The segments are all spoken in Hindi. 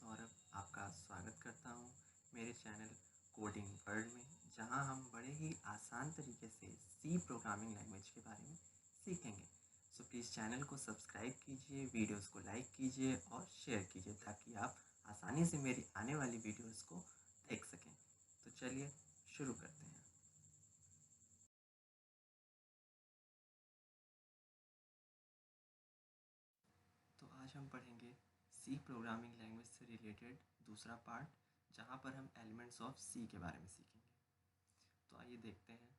सौरभ आपका स्वागत करता हूँ मेरे चैनल कोडिंग वर्ल्ड में, जहाँ हम बड़े ही आसान तरीके से सी प्रोग्रामिंग लैंग्वेज के बारे में सीखेंगे। सो प्लीज़ चैनल को सब्सक्राइब कीजिए, वीडियोस को लाइक कीजिए और शेयर कीजिए ताकि आप आसानी से मेरी आने वाली वीडियोस को देख सकें। तो चलिए शुरू करते हैं। तो आज हम पढ़ेंगे सी प्रोग्रामिंग लैंग्वेज से रिलेटेड दूसरा पार्ट, जहाँ पर हम एलिमेंट्स ऑफ सी के बारे में सीखेंगे। तो आइए देखते हैं।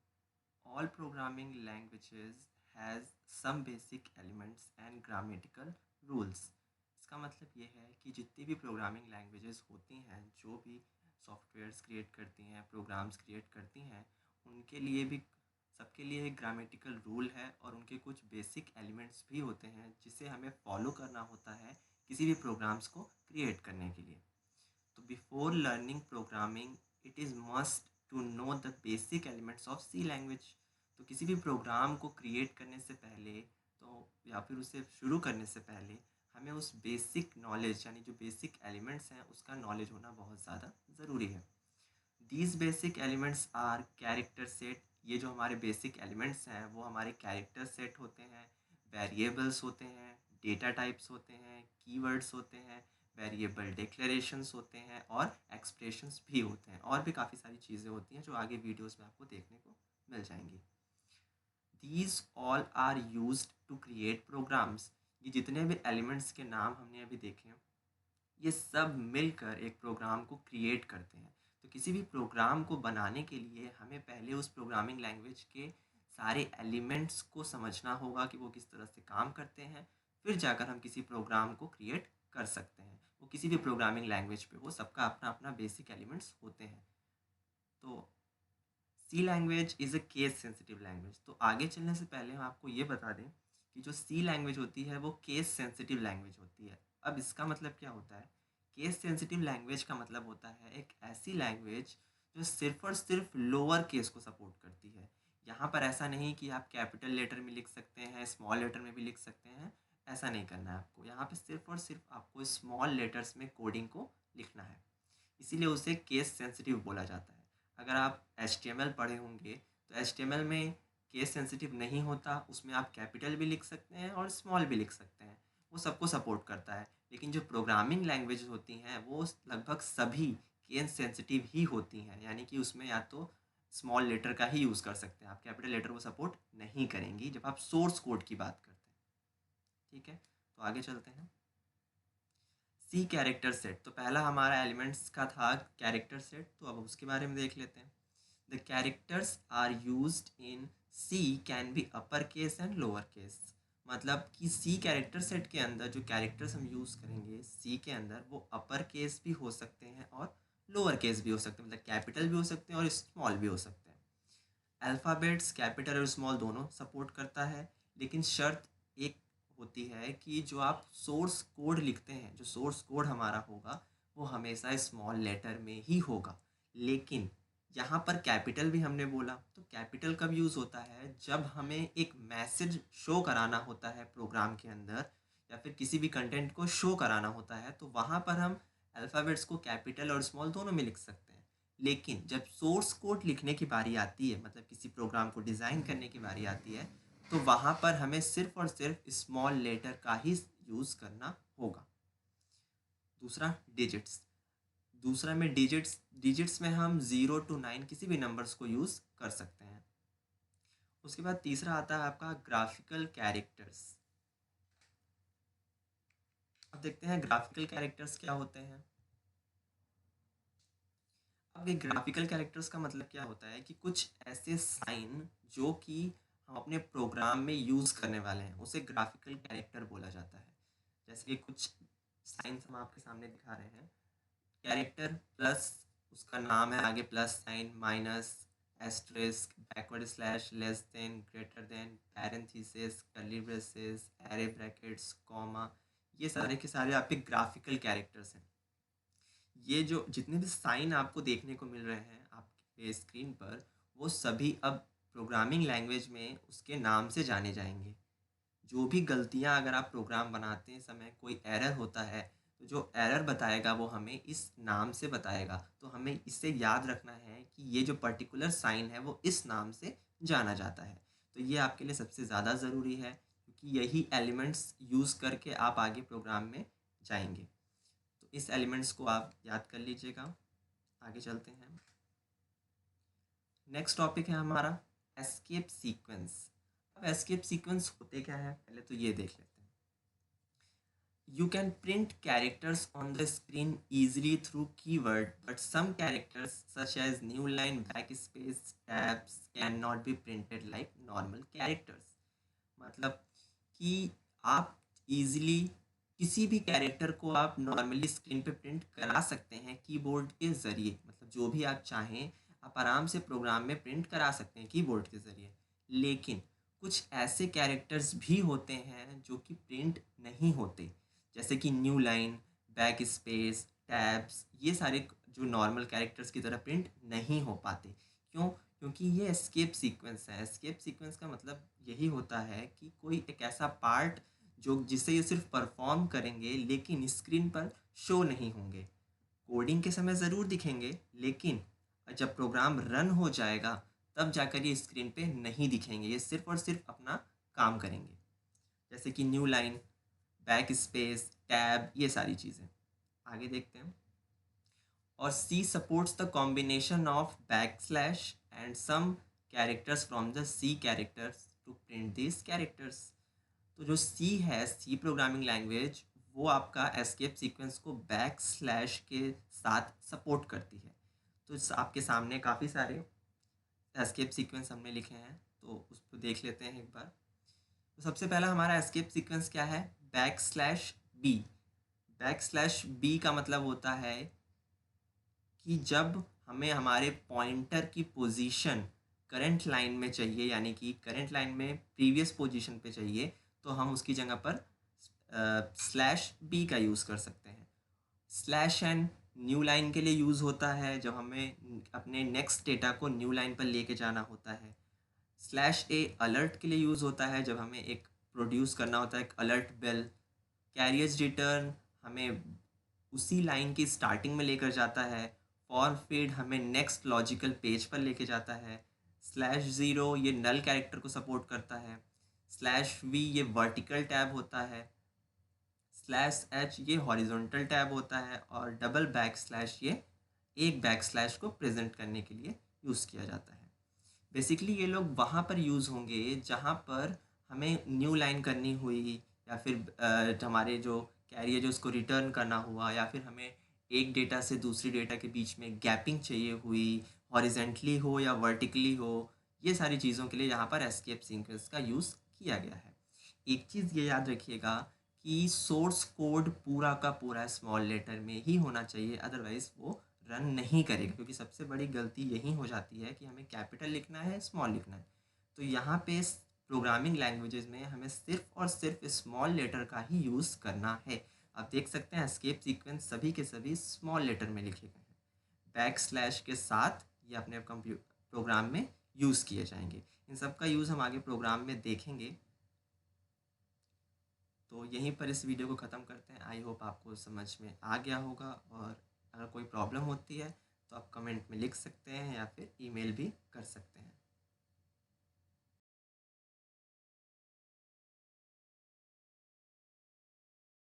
All programming languages has some basic elements and grammatical rules. इसका मतलब ये है कि जितनी भी प्रोग्रामिंग लैंग्वेजेस होती हैं, जो भी सॉफ्टवेयर्स क्रिएट करती हैं, प्रोग्राम्स क्रिएट करती हैं, उनके लिए भी सबके लिए एक ग्रामेटिकल रूल है और उनके कुछ बेसिक एलिमेंट्स भी होते हैं जिसे हमें फॉलो करना होता है किसी भी प्रोग्राम्स को क्रिएट करने के लिए। तो before learning programming it is must to know the basic elements of C language. तो किसी भी प्रोग्राम को क्रिएट करने से पहले तो या फिर उसे शुरू करने से पहले हमें उस बेसिक नॉलेज यानी जो बेसिक एलिमेंट्स हैं उसका नॉलेज होना बहुत ज़्यादा ज़रूरी है। These basic elements are character set. ये जो हमारे बेसिक एलिमेंट्स हैं वो हमारे कैरेक्टर सेट होते हैं, वेरिएबल्स होते हैं, डेटा टाइप्स होते हैं, कीवर्ड्स होते हैं, वेरिएबल डिक्लेरेशंस होते हैं और एक्सप्रेशंस भी होते हैं, और भी काफ़ी सारी चीज़ें होती हैं जो आगे वीडियोस में आपको देखने को मिल जाएंगी। These all are used to create programs. ये जितने भी एलिमेंट्स के नाम हमने अभी देखे हैं, ये सब मिलकर एक प्रोग्राम को क्रिएट करते हैं। तो किसी भी प्रोग्राम को बनाने के लिए हमें पहले उस प्रोग्रामिंग लैंग्वेज के सारे एलिमेंट्स को समझना होगा कि वो किस तरह से काम करते हैं, फिर जाकर हम किसी प्रोग्राम को क्रिएट कर सकते हैं। वो किसी भी प्रोग्रामिंग लैंग्वेज पे वो सबका अपना अपना बेसिक एलिमेंट्स होते हैं। तो C language is a case sensitive language. तो आगे चलने से पहले हम आपको ये बता दें कि जो सी लैंग्वेज होती है वो केस सेंसिटिव लैंग्वेज होती है। अब इसका मतलब क्या होता है? केस सेंसिटिव लैंग्वेज का मतलब होता है एक ऐसी लैंग्वेज जो सिर्फ और सिर्फ लोअर केस को सपोर्ट करती है। यहाँ पर ऐसा नहीं कि आप कैपिटल लेटर में लिख सकते हैं, स्मॉल लेटर में भी लिख सकते हैं, ऐसा नहीं करना है आपको। यहाँ पे सिर्फ और सिर्फ आपको स्मॉल लेटर्स में कोडिंग को लिखना है, इसीलिए उसे केस सेंसिटिव बोला जाता है। अगर आप HTML पढ़े होंगे तो HTML में केस सेंसिटिव नहीं होता, उसमें आप कैपिटल भी लिख सकते हैं और स्मॉल भी लिख सकते हैं, वो सबको सपोर्ट करता है। लेकिन जो प्रोग्रामिंग लैंग्वेज होती हैं वो लगभग सभी केस सेंसिटिव ही होती हैं, यानी कि उसमें या तो स्मॉल लेटर का ही यूज़ कर सकते हैं आप, कैपिटल लेटर वो सपोर्ट नहीं करेंगी जब आप सोर्स कोड की बात करते हैं। ठीक है, तो आगे चलते हैं। सी कैरेक्टर सेट। तो पहला हमारा एलिमेंट्स का था कैरेक्टर सेट, तो अब उसके बारे में देख लेते हैं। The characters are used in C can be upper case and lower case. मतलब कि सी कैरेक्टर सेट के अंदर जो कैरेक्टर्स हम यूज़ करेंगे सी के अंदर वो अपर केस भी हो सकते हैं और लोअर केस भी हो सकते हैं, मतलब कैपिटल भी हो सकते हैं और स्मॉल भी हो सकते हैं। अल्फ़ाबेट्स कैपिटल और स्मॉल दोनों सपोर्ट करता है, लेकिन शर्त एक होती है कि जो आप सोर्स कोड लिखते हैं, जो सोर्स कोड हमारा होगा वो हमेशा स्मॉल लेटर में ही होगा। लेकिन यहाँ पर कैपिटल भी हमने बोला, तो कैपिटल कब यूज़ होता है? जब हमें एक मैसेज शो कराना होता है प्रोग्राम के अंदर, या फिर किसी भी कंटेंट को शो कराना होता है, तो वहाँ पर हम अल्फ़ाबेट्स को कैपिटल और स्मॉल दोनों में लिख सकते हैं। लेकिन जब सोर्स कोड लिखने की बारी आती है, मतलब किसी प्रोग्राम को डिज़ाइन करने की बारी आती है, तो वहाँ पर हमें सिर्फ और सिर्फ स्मॉल लेटर का ही यूज़ करना होगा। दूसरा डिजिट्स। दूसरा में डिजिट्स डिजिट्स में हम 0 to 9 किसी भी नंबर्स को यूज़ कर सकते हैं। उसके बाद तीसरा आता है आपका ग्राफिकल कैरेक्टर्स। अब देखते हैं ग्राफिकल कैरेक्टर्स क्या होते हैं। अब ये ग्राफिकल कैरेक्टर्स का मतलब क्या होता है कि कुछ ऐसे साइन जो कि हम अपने प्रोग्राम में यूज़ करने वाले हैं उसे ग्राफिकल कैरेक्टर बोला जाता है। जैसे कि कुछ साइंस हम आपके सामने दिखा रहे हैं। कैरेक्टर प्लस, उसका नाम है, आगे plus sign, minus, asterisk, backward slash, less than, greater than, parenthesis, curly braces, array brackets, comma, ये सारे के सारे आपके ग्राफिकल कैरेक्टर्स हैं। ये जो जितने भी साइन आपको देखने को मिल रहे हैं आपके स्क्रीन पर, वो सभी अब प्रोग्रामिंग लैंग्वेज में उसके नाम से जाने जाएंगे। जो भी गलतियां अगर आप प्रोग्राम बनाते समय कोई एरर होता है, तो जो एरर बताएगा वो हमें इस नाम से बताएगा। तो हमें इसे याद रखना है कि ये जो पर्टिकुलर साइन है वो इस नाम से जाना जाता है। तो ये आपके लिए सबसे ज़्यादा ज़रूरी है, क्योंकि यही एलिमेंट्स यूज़ करके आप आगे प्रोग्राम में जाएंगे। तो इस एलिमेंट्स को आप याद कर लीजिएगा। आगे चलते हैं। नेक्स्ट टॉपिक है हमारा एस्केप सीक्वेंस। अब एस्केप सीक्वेंस होते क्या है, पहले तो ये देख लेते हैं। You can print characters on the screen easily through keyword, but some characters such as new line, backspace, tabs cannot be printed like normal characters। मतलब कि आप इजीली किसी भी कैरेक्टर को आप नॉर्मली स्क्रीन पे प्रिंट करा सकते हैं कीबोर्ड के ज़रिए। मतलब जो भी आप चाहें आप आराम से प्रोग्राम में प्रिंट करा सकते हैं कीबोर्ड के ज़रिए। लेकिन कुछ ऐसे कैरेक्टर्स भी होते हैं जो कि प्रिंट नहीं होते, जैसे कि new line, back space, tabs, ये सारे जो नॉर्मल कैरेक्टर्स की तरह प्रिंट नहीं हो पाते। क्यों? क्योंकि ये एस्केप सीक्वेंस है। एस्केप सीक्वेंस का मतलब यही होता है कि कोई एक ऐसा पार्ट जो जिसे ये सिर्फ परफॉर्म करेंगे लेकिन स्क्रीन पर शो नहीं होंगे। कोडिंग के समय ज़रूर दिखेंगे, लेकिन जब प्रोग्राम रन हो जाएगा तब जाकर ये स्क्रीन पे नहीं दिखेंगे। ये सिर्फ और सिर्फ अपना काम करेंगे, जैसे कि new line, back space, tab, ये सारी चीज़ें। आगे देखते हैं। और C supports the combination of backslash and some characters from the C characters to print these characters। तो जो C है, C प्रोग्रामिंग लैंग्वेज, वो आपका एस्केप सीक्वेंस को बैक स्लैश के साथ सपोर्ट करती है। तो आपके सामने काफ़ी सारे एस्केप सीक्वेंस हमने लिखे हैं, तो उसको देख लेते हैं एक बार। तो सबसे पहला हमारा एस्केप सीक्वेंस क्या है, back slash b. Back slash b का मतलब होता है कि जब हमें हमारे पॉइंटर की पोजीशन करंट लाइन में चाहिए, यानी कि करंट लाइन में प्रीवियस पोजीशन पे चाहिए, तो हम उसकी जगह पर स्लैश बी का यूज़ कर सकते हैं। स्लैश एन न्यू लाइन के लिए यूज़ होता है जब हमें अपने नेक्स्ट डेटा को न्यू लाइन पर लेके जाना होता है। स्लैश ए अलर्ट के लिए यूज़ होता है जब हमें एक प्रोड्यूस करना होता है एक अलर्ट बेल। कैरियर्स रिटर्न हमें उसी लाइन की स्टार्टिंग में लेकर जाता है। फॉर फीड हमें नेक्स्ट लॉजिकल पेज पर लेके जाता है। स्लैश ज़ीरो ये नल कैरेक्टर को सपोर्ट करता है। स्लैश वी ये वर्टिकल टैब होता है। स्लैश एच ये हॉरिजॉन्टल टैब होता है। और डबल बैक स्लैश ये एक बैक स्लैश को प्रेजेंट करने के लिए यूज़ किया जाता है। बेसिकली ये लोग वहाँ पर यूज़ होंगे जहाँ पर हमें न्यू लाइन करनी हुई, या फिर हमारे जो कैरियर जो उसको रिटर्न करना हुआ, या फिर हमें एक डेटा से दूसरी डेटा के बीच में गैपिंग चाहिए हुई, हॉरिजेंटली हो या वर्टिकली हो। ये सारी चीज़ों के लिए यहाँ पर एस्केप सीक्वेंस का यूज़ किया गया है। एक चीज़ ये याद रखिएगा कि सोर्स कोड पूरा का पूरा स्मॉल लेटर में ही होना चाहिए, अदरवाइज़ वो रन नहीं करेगा। क्योंकि सबसे बड़ी गलती यही हो जाती है कि हमें कैपिटल लिखना है, स्मॉल लिखना है। तो यहाँ पे प्रोग्रामिंग लैंग्वेजेस में हमें सिर्फ और सिर्फ स्मॉल लेटर का ही यूज़ करना है। आप देख सकते हैं एस्केप सीक्वेंस सभी के सभी स्मॉल लेटर में लिखे गए हैं। बैक स्लैश के साथ ये अपने प्रोग्राम में यूज़ किए जाएंगे। इन सब का यूज़ हम आगे प्रोग्राम में देखेंगे। तो यहीं पर इस वीडियो को ख़त्म करते हैं। आई होप आपको समझ में आ गया होगा, और अगर कोई प्रॉब्लम होती है तो आप कमेंट में लिख सकते हैं या फिर ईमेल भी कर सकते हैं।